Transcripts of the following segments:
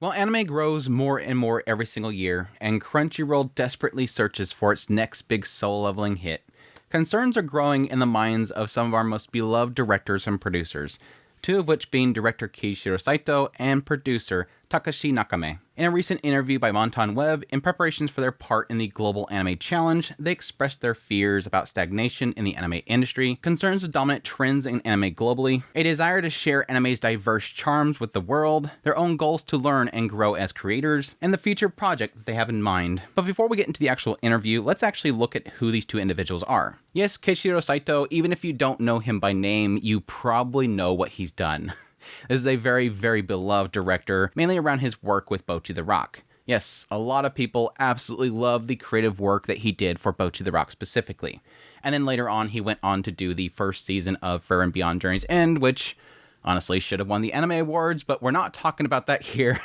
While anime grows more and more every single year, and Crunchyroll desperately searches for its next big soul-leveling hit, concerns are growing in the minds of some of our most beloved directors and producers, two of which being director Keiichiro Saito and producer Takashi Nakame. In a recent interview by MANTANWEB, in preparations for their part in the Global Anime Challenge, they expressed their fears about stagnation in the anime industry, concerns with dominant trends in anime globally, a desire to share anime's diverse charms with the world, their own goals to learn and grow as creators, and the future project that they have in mind. But before we get into the actual interview, let's actually look at who these two individuals are. Yes, Keiichiro Saito, even if you don't know him by name, you probably know what he's done. This is a very, very beloved director, mainly around his work with Bocchi the Rock. Yes, a lot of people absolutely love the creative work that he did for Bocchi the Rock specifically. And then later on, he went on to do the first season of Frieren Beyond Journey's End, which honestly should have won the anime awards, but we're not talking about that here.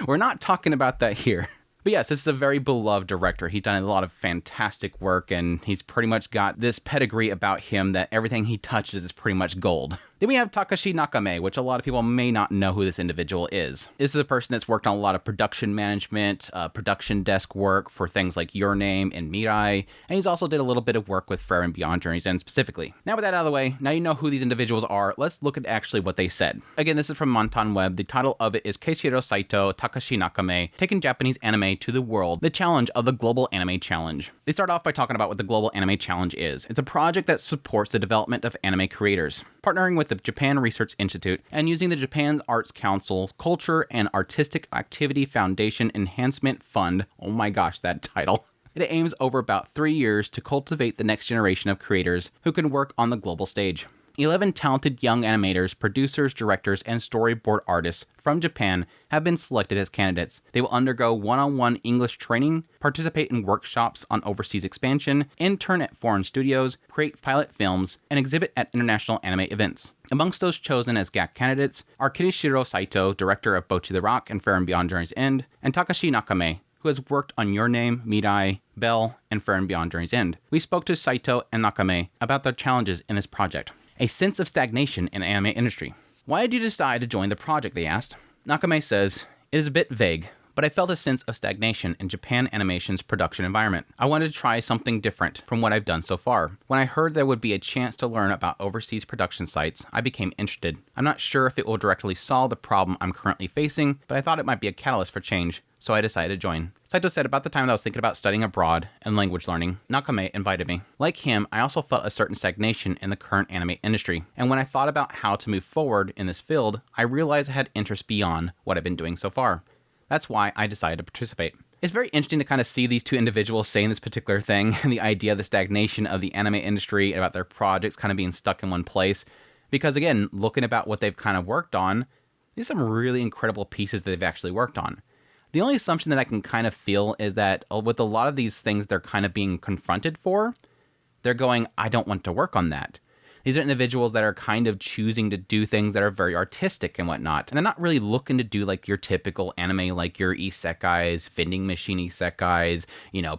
We're not talking about that here. But yes, this is a very beloved director. He's done a lot of fantastic work, and he's pretty much got this pedigree about him that everything he touches is pretty much gold. Then we have Takashi Nakame, which a lot of people may not know who this individual is. This is a person that's worked on a lot of production management, production desk work for things like Your Name and Mirai, and he's also did a little bit of work with Frieren Beyond Journey's End specifically. Now with that out of the way, now you know who these individuals are, let's look at actually what they said. Again, this is from MANTANWEB. The title of it is Keiichiro Saito, Takashi Nakame, Taking Japanese Anime to the World, the Challenge of the Global Anime Challenge. They start off by talking about what the Global Anime Challenge is. It's a project that supports the development of anime creators, partnering with the Japan Research Institute and using the Japan Arts Council Culture and Artistic Activity Foundation Enhancement Fund. Oh my gosh, that title. It aims over about 3 years to cultivate the next generation of creators who can work on the global stage. 11 talented young animators, producers, directors, and storyboard artists from Japan have been selected as candidates. They will undergo one-on-one English training, participate in workshops on overseas expansion, intern at foreign studios, create pilot films, and exhibit at international anime events. Amongst those chosen as GAC candidates are Keiichiro Saito, director of Bocchi the Rock and Frieren Beyond Journey's End, and Takashi Nakame, who has worked on Your Name, Mirai, Bell, and Frieren Beyond Journey's End. We spoke to Saito and Nakame about their challenges in this project. A sense of stagnation in the anime industry. Why did you decide to join the project, they asked. Nakame says, it is a bit vague, but I felt a sense of stagnation in Japan Animation's production environment. I wanted to try something different from what I've done so far. When I heard there would be a chance to learn about overseas production sites, I became interested. I'm not sure if it will directly solve the problem I'm currently facing, but I thought it might be a catalyst for change, so I decided to join. Saito said, about the time that I was thinking about studying abroad and language learning, Nakame invited me. Like him, I also felt a certain stagnation in the current anime industry, and when I thought about how to move forward in this field, I realized I had interests beyond what I've been doing so far. That's why I decided to participate. It's very interesting to kind of see these two individuals saying this particular thing, and the idea of the stagnation of the anime industry, about their projects kind of being stuck in one place, because again, looking about what they've kind of worked on, these are some really incredible pieces that they've actually worked on. The only assumption that I can kind of feel is that with a lot of these things they're kind of being confronted for, they're going, I don't want to work on that. These are individuals that are kind of choosing to do things that are very artistic and whatnot. And they're not really looking to do like your typical anime, like your isekais, vending machine isekais,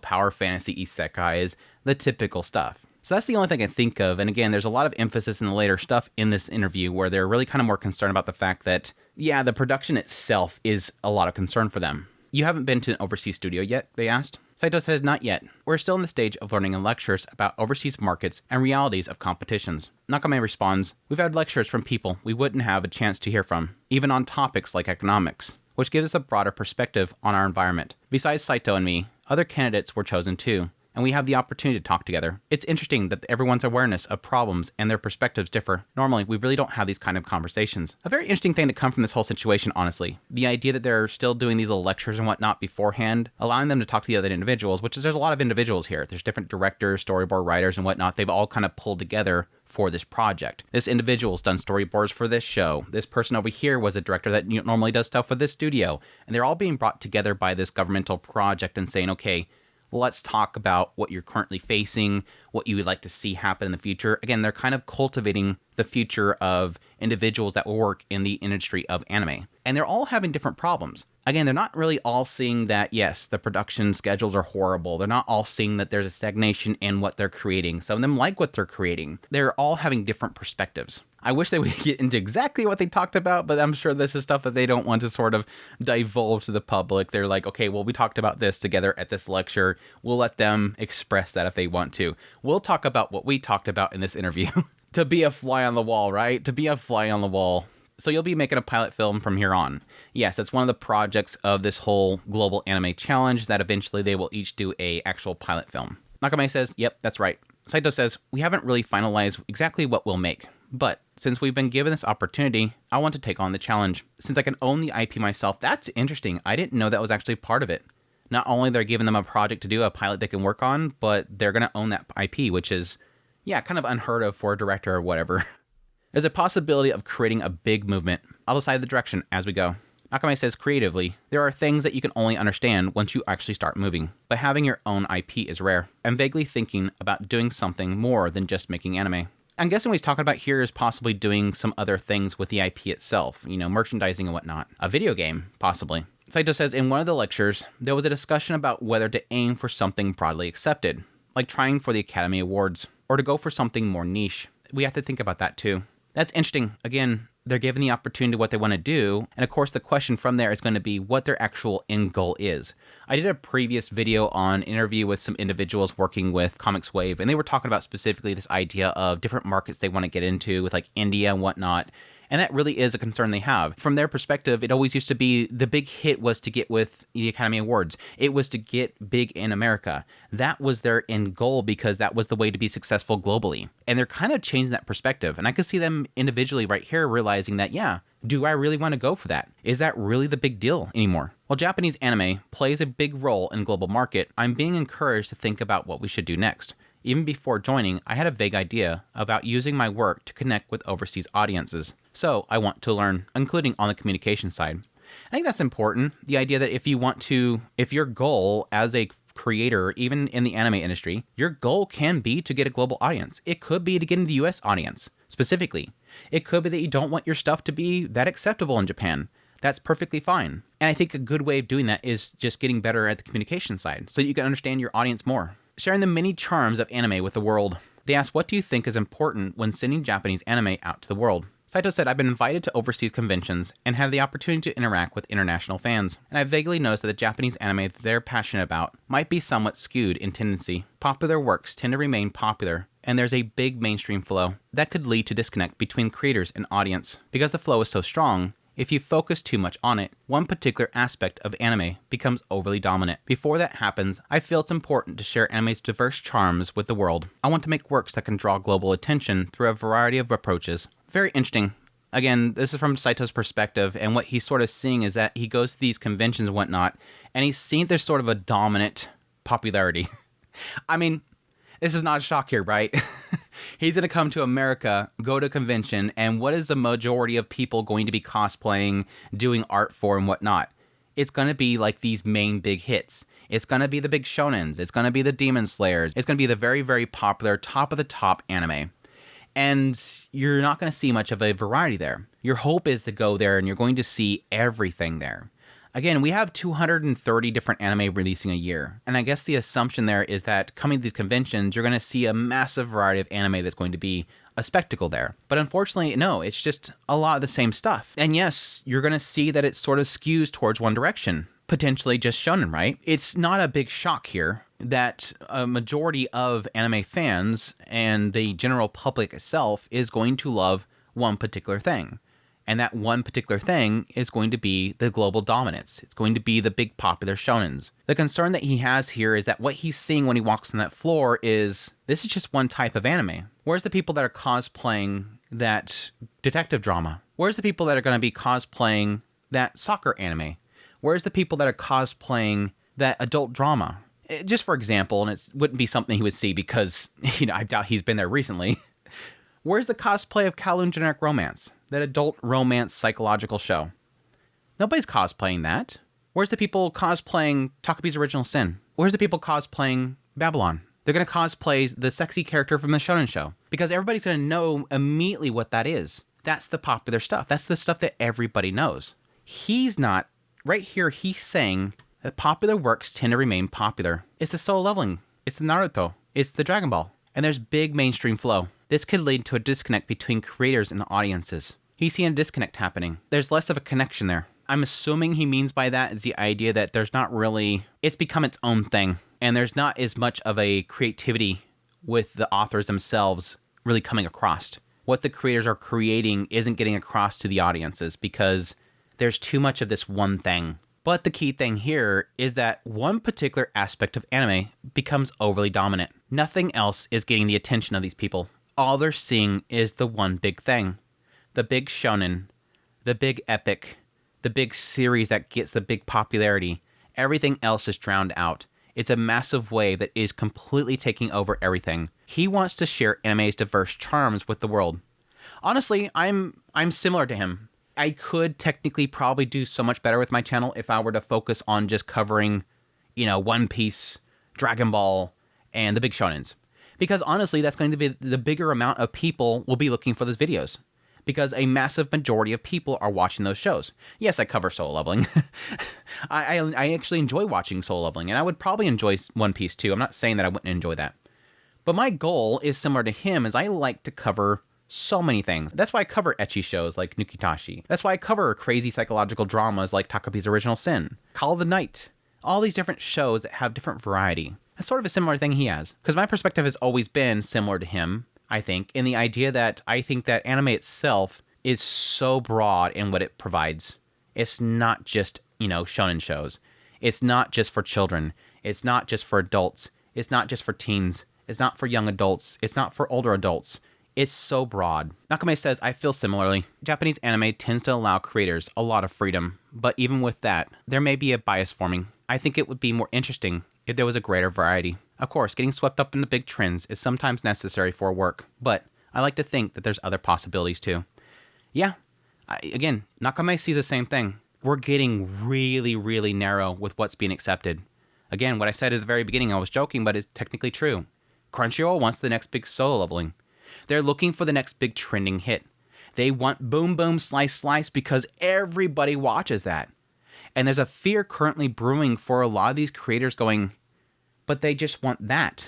power fantasy isekais, the typical stuff. So that's the only thing I can think of. And again, there's a lot of emphasis in the later stuff in this interview where they're really kind of more concerned about the fact that, yeah, the production itself is a lot of concern for them. You haven't been to an overseas studio yet, they asked. Saito says, not yet. We're still in the stage of learning in lectures about overseas markets and realities of competitions. Nakame responds, we've had lectures from people we wouldn't have a chance to hear from, even on topics like economics, which gives us a broader perspective on our environment. Besides Saito and me, other candidates were chosen too, and we have the opportunity to talk together. It's interesting that everyone's awareness of problems and their perspectives differ. Normally, we really don't have these kind of conversations. A very interesting thing to come from this whole situation, honestly. The idea that they're still doing these little lectures and whatnot beforehand, allowing them to talk to the other individuals, which is there's a lot of individuals here. There's different directors, storyboard writers, and whatnot. They've all kind of pulled together for this project. This individual's done storyboards for this show. This person over here was a director that normally does stuff for this studio. And they're all being brought together by this governmental project and saying, okay, let's talk about what you're currently facing, what you would like to see happen in the future. Again, they're kind of cultivating the future of individuals that will work in the industry of anime. And they're all having different problems. Again, they're not really all seeing that, yes, the production schedules are horrible. They're not all seeing that there's a stagnation in what they're creating. Some of them like what they're creating. They're all having different perspectives. I wish they would get into exactly what they talked about, but I'm sure this is stuff that they don't want to sort of divulge to the public. They're like, okay, well, we talked about this together at this lecture. We'll let them express that if they want to. We'll talk about what we talked about in this interview. To be a fly on the wall, right? To be a fly on the wall. So you'll be making a pilot film from here on. Yes, that's one of the projects of this whole global anime challenge, that eventually they will each do a actual pilot film. Nakame says, yep, that's right. Saito says, we haven't really finalized exactly what we'll make, but since we've been given this opportunity, I want to take on the challenge. Since I can own the IP myself, that's interesting. I didn't know that was actually part of it. Not only they're giving them a project to do, a pilot they can work on, but they're going to own that IP, which is, yeah, kind of unheard of for a director or whatever. There's a possibility of creating a big movement. I'll decide the direction as we go. Nakame says creatively, there are things that you can only understand once you actually start moving, but having your own IP is rare. I'm vaguely thinking about doing something more than just making anime. I'm guessing what he's talking about here is possibly doing some other things with the IP itself, merchandising and whatnot. A video game, possibly. Saito says in one of the lectures, there was a discussion about whether to aim for something broadly accepted, like trying for the Academy Awards, or to go for something more niche. We have to think about that too. That's interesting. Again, they're given the opportunity to what they want to do. And of course, the question from there is going to be what their actual end goal is. I did a previous video on interview with some individuals working with MANTANWEB, and they were talking about specifically this idea of different markets they want to get into with like India and whatnot. And that really is a concern they have. From their perspective, it always used to be the big hit was to get with the Academy Awards. It was to get big in America. That was their end goal because that was the way to be successful globally. And they're kind of changing that perspective. And I can see them individually right here realizing that, yeah, do I really want to go for that? Is that really the big deal anymore? While Japanese anime plays a big role in global market, I'm being encouraged to think about what we should do next. Even before joining, I had a vague idea about using my work to connect with overseas audiences. So I want to learn, including on the communication side. I think that's important. The idea that if your goal as a creator, even in the anime industry, your goal can be to get a global audience. It could be to get in the US audience, specifically. It could be that you don't want your stuff to be that acceptable in Japan. That's perfectly fine. And I think a good way of doing that is just getting better at the communication side so that you can understand your audience more. Sharing the many charms of anime with the world. They asked, what do you think is important when sending Japanese anime out to the world? Saito said, I've been invited to overseas conventions and have the opportunity to interact with international fans, and I vaguely noticed that the Japanese anime that they're passionate about might be somewhat skewed in tendency. Popular works tend to remain popular, and there's a big mainstream flow that could lead to disconnect between creators and audience. Because the flow is so strong, if you focus too much on it, one particular aspect of anime becomes overly dominant. Before that happens, I feel it's important to share anime's diverse charms with the world. I want to make works that can draw global attention through a variety of approaches. Very interesting. Again, this is from Saito's perspective, and what he's sort of seeing is that he goes to these conventions and whatnot, and he's seen there's sort of a dominant popularity. I mean, this is not a shock here, right? He's going to come to America, go to a convention, and what is the majority of people going to be cosplaying, doing art for, and whatnot? It's going to be like these main big hits. It's going to be the big shonens. It's going to be the Demon Slayers. It's going to be the very, very popular, top of the top anime. And you're not going to see much of a variety there. Your hope is to go there and you're going to see everything there. Again, we have 230 different anime releasing a year. And I guess the assumption there is that coming to these conventions, you're going to see a massive variety of anime that's going to be a spectacle there. But unfortunately, no, it's just a lot of the same stuff. And yes, you're going to see that it sort of skews towards one direction. Potentially just shonen, right? It's not a big shock here that a majority of anime fans and the general public itself is going to love one particular thing. And that one particular thing is going to be the global dominance. It's going to be the big popular shonens. The concern that he has here is that what he's seeing when he walks on that floor is, this is just one type of anime. Where's the people that are cosplaying that detective drama? Where's the people that are going to be cosplaying that soccer anime? Where's the people that are cosplaying that adult drama? Just for example, and it wouldn't be something he would see because, I doubt he's been there recently. Where's the cosplay of Kowloon Generic Romance? That adult romance psychological show. Nobody's cosplaying that. Where's the people cosplaying Takabi's Original Sin? Where's the people cosplaying Babylon? They're going to cosplay the sexy character from the shonen show because everybody's going to know immediately what that is. That's the popular stuff. That's the stuff that everybody knows. He's not. Right here, he's saying that popular works tend to remain popular. It's the Solo Leveling. It's the Naruto. It's the Dragon Ball. And there's big mainstream flow. This could lead to a disconnect between creators and audiences. He's seeing a disconnect happening. There's less of a connection there. I'm assuming he means by that is the idea that there's not really, it's become its own thing, and there's not as much of a creativity with the authors themselves really coming across. What the creators are creating isn't getting across to the audiences because there's too much of this one thing. But the key thing here is that one particular aspect of anime becomes overly dominant. Nothing else is getting the attention of these people. All they're seeing is the one big thing. The big shonen, the big epic, the big series that gets the big popularity. Everything else is drowned out. It's a massive wave that is completely taking over everything. He wants to share anime's diverse charms with the world. Honestly, I'm similar to him. I could technically probably do so much better with my channel if I were to focus on just covering, One Piece, Dragon Ball, and the big shonens. Because honestly, that's going to be the bigger amount of people will be looking for those videos. Because a massive majority of people are watching those shows. Yes, I cover Solo Leveling. I actually enjoy watching Solo Leveling, and I would probably enjoy One Piece too. I'm not saying that I wouldn't enjoy that. But my goal is similar to him, as I like to cover so many things. That's why I cover ecchi shows like Nukitashi. That's why I cover crazy psychological dramas like Takapi's Original Sin, Call of the Night. All these different shows that have different variety. That's sort of a similar thing he has. Because my perspective has always been similar to him, I think, in the idea that I think that anime itself is so broad in what it provides. It's not just, shonen shows. It's not just for children. It's not just for adults. It's not just for teens. It's not for young adults. It's not for older adults. It's so broad. Nakame says, I feel similarly. Japanese anime tends to allow creators a lot of freedom, but even with that, there may be a bias forming. I think it would be more interesting if there was a greater variety. Of course, getting swept up in the big trends is sometimes necessary for work, but I like to think that there's other possibilities too. Yeah, again, Nakame sees the same thing. We're getting really, really narrow with what's being accepted. Again, what I said at the very beginning, I was joking, but it's technically true. Crunchyroll wants the next big solo leveling. They're looking for the next big trending hit. They want boom, boom, slice, slice because everybody watches that. And there's a fear currently brewing for a lot of these creators going, but they just want that.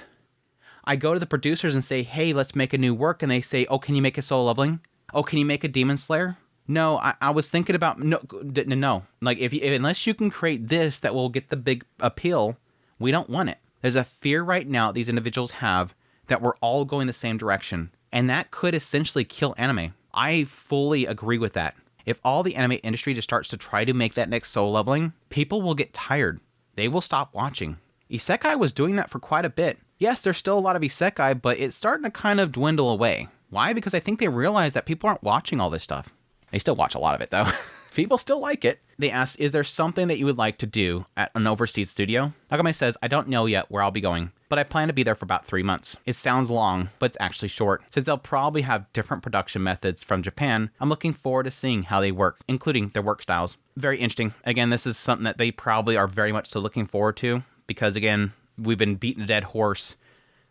I go to the producers and say, hey, let's make a new work. And they say, oh, can you make a solo leveling? Oh, can you make a Demon Slayer? No, I was thinking about, no. Like, unless you can create this that will get the big appeal, we don't want it. There's a fear right now these individuals have that we're all going the same direction. And that could essentially kill anime. I fully agree with that. If all the anime industry just starts to try to make that next solo leveling, people will get tired. They will stop watching. Isekai was doing that for quite a bit. Yes, there's still a lot of isekai, but it's starting to kind of dwindle away. Why? Because I think they realize that people aren't watching all this stuff. They still watch a lot of it, though. People still like it. They asked, is there something that you would like to do at an overseas studio? Nakame says, I don't know yet where I'll be going, but I plan to be there for about 3 months. It sounds long, but it's actually short. Since they'll probably have different production methods from Japan, I'm looking forward to seeing how they work, including their work styles. Very interesting. Again, this is something that they probably are very much so looking forward to, because again, we've been beating a dead horse.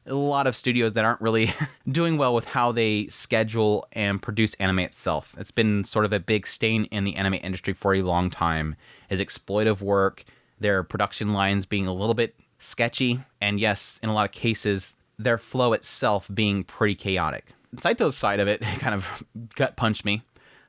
A lot of studios that aren't really doing well with how they schedule and produce anime itself. It's been sort of a big stain in the anime industry for a long time, is exploitive work, their production lines being a little bit sketchy, and yes, in a lot of cases, their flow itself being pretty chaotic. Saito's side of it kind of gut punched me.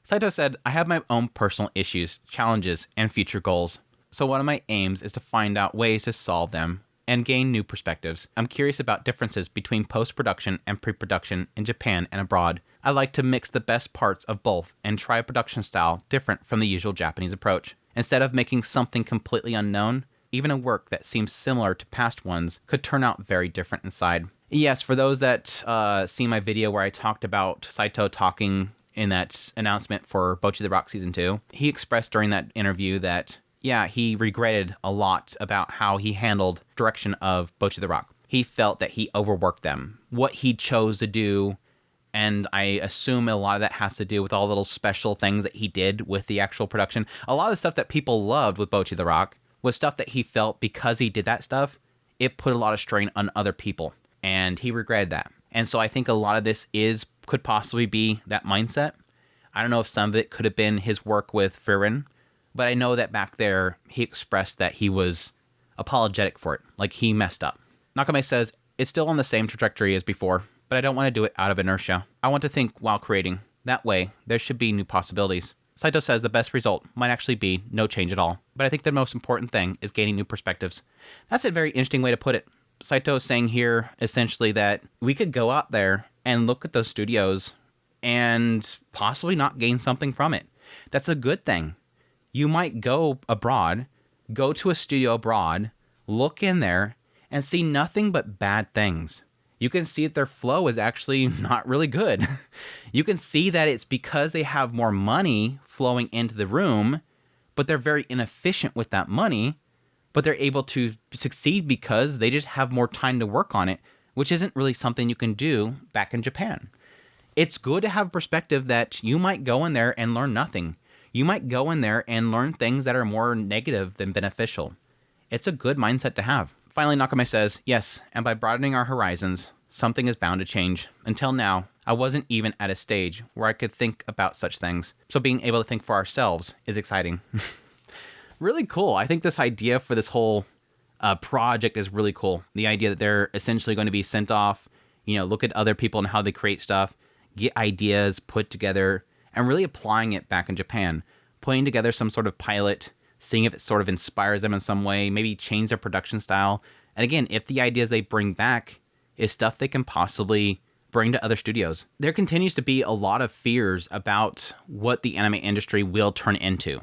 Saito said, I have my own personal issues, challenges, and future goals. So one of my aims is to find out ways to solve them and gain new perspectives. I'm curious about differences between post-production and pre-production in Japan and abroad. I like to mix the best parts of both and try a production style different from the usual Japanese approach. Instead of making something completely unknown, even a work that seems similar to past ones could turn out very different inside. Yes, for those that see my video where I talked about Saito talking in that announcement for Bocchi the Rock Season 2, he expressed during that interview that yeah, he regretted a lot about how he handled direction of Bocchi the Rock. He felt that he overworked them. What he chose to do, and I assume a lot of that has to do with all the little special things that he did with the actual production. A lot of the stuff that people loved with Bocchi the Rock was stuff that he felt because he did that stuff, it put a lot of strain on other people, and he regretted that. And so I think a lot of this could possibly be that mindset. I don't know if some of it could have been his work with Frieren, but I know that back there, he expressed that he was apologetic for it, like he messed up. Nakame says, it's still on the same trajectory as before. but I don't want to do it out of inertia. I want to think while creating. That way, there should be new possibilities. Saito says the best result might actually be no change at all, but I think the most important thing is gaining new perspectives. That's a very interesting way to put it. Saito is saying here, essentially, that we could go out there and look at those studios and possibly not gain something from it. That's a good thing. You might go abroad, go to a studio abroad, look in there, and see nothing but bad things. You can see that their flow is actually not really good. You can see that it's because they have more money flowing into the room, but they're very inefficient with that money, but they're able to succeed because they just have more time to work on it, which isn't really something you can do back in Japan. It's good to have a perspective that you might go in there and learn nothing. You might go in there and learn things that are more negative than beneficial. It's a good mindset to have. Finally, Nakame says, yes, and by broadening our horizons, something is bound to change. Until now, I wasn't even at a stage where I could think about such things. So being able to think for ourselves is exciting. Really cool. I think this idea for this whole project is really cool. The idea that they're essentially going to be sent off, look at other people and how they create stuff, get ideas put together, and really applying it back in Japan. Putting together some sort of pilot, seeing if it sort of inspires them in some way, maybe change their production style. And again, if the ideas they bring back is stuff they can possibly bring to other studios. There continues to be a lot of fears about what the anime industry will turn into.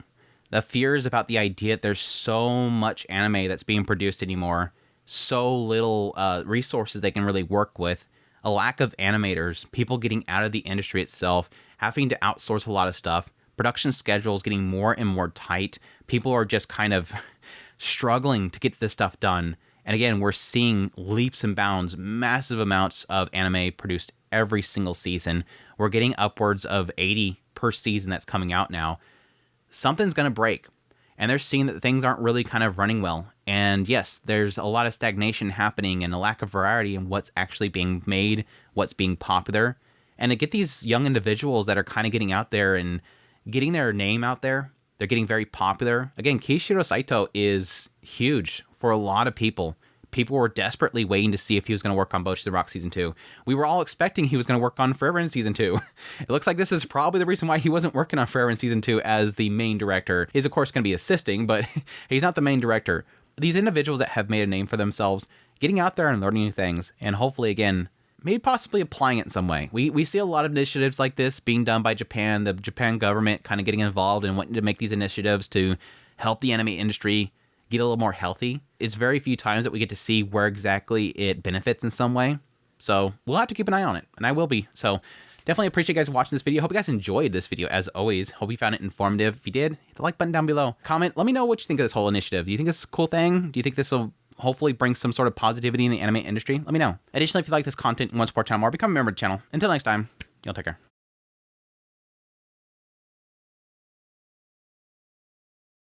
The fears about the idea that there's so much anime that's being produced anymore, so little resources they can really work with, a lack of animators, people getting out of the industry itself, having to outsource a lot of stuff, production schedules getting more and more tight, people are just kind of struggling to get this stuff done. And again, we're seeing leaps and bounds, massive amounts of anime produced every single season. We're getting upwards of 80 per season that's coming out now. Something's going to break. And they're seeing that things aren't really kind of running well. And yes, there's a lot of stagnation happening and a lack of variety in what's actually being made, what's being popular. And to get these young individuals that are kind of getting out there and getting their name out there, they're getting very popular. Again, Keiichiro Saito is huge for a lot of people. People were desperately waiting to see if he was going to work on Bocchi the Rock Season 2. We were all expecting he was going to work on Frieren Season 2. It looks like this is probably the reason why he wasn't working on Frieren Season 2 as the main director. He's, of course, going to be assisting, but he's not the main director. These individuals that have made a name for themselves, getting out there and learning new things, and hopefully, again, maybe possibly applying it in some way. We see a lot of initiatives like this being done by Japan, the Japan government kind of getting involved and wanting to make these initiatives to help the anime industry get a little more healthy. It's very few times that we get to see where exactly it benefits in some way. So we'll have to keep an eye on it, and I will be. So definitely appreciate you guys watching this video. Hope you guys enjoyed this video as always. Hope you found it informative. If you did, hit the like button down below. Comment, let me know what you think of this whole initiative. Do you think this is a cool thing? Do you think this will hopefully bring some sort of positivity in the anime industry? Let me know. Additionally, if you like this content and want to support the channel more, become a member of the channel. Until next time, y'all take care.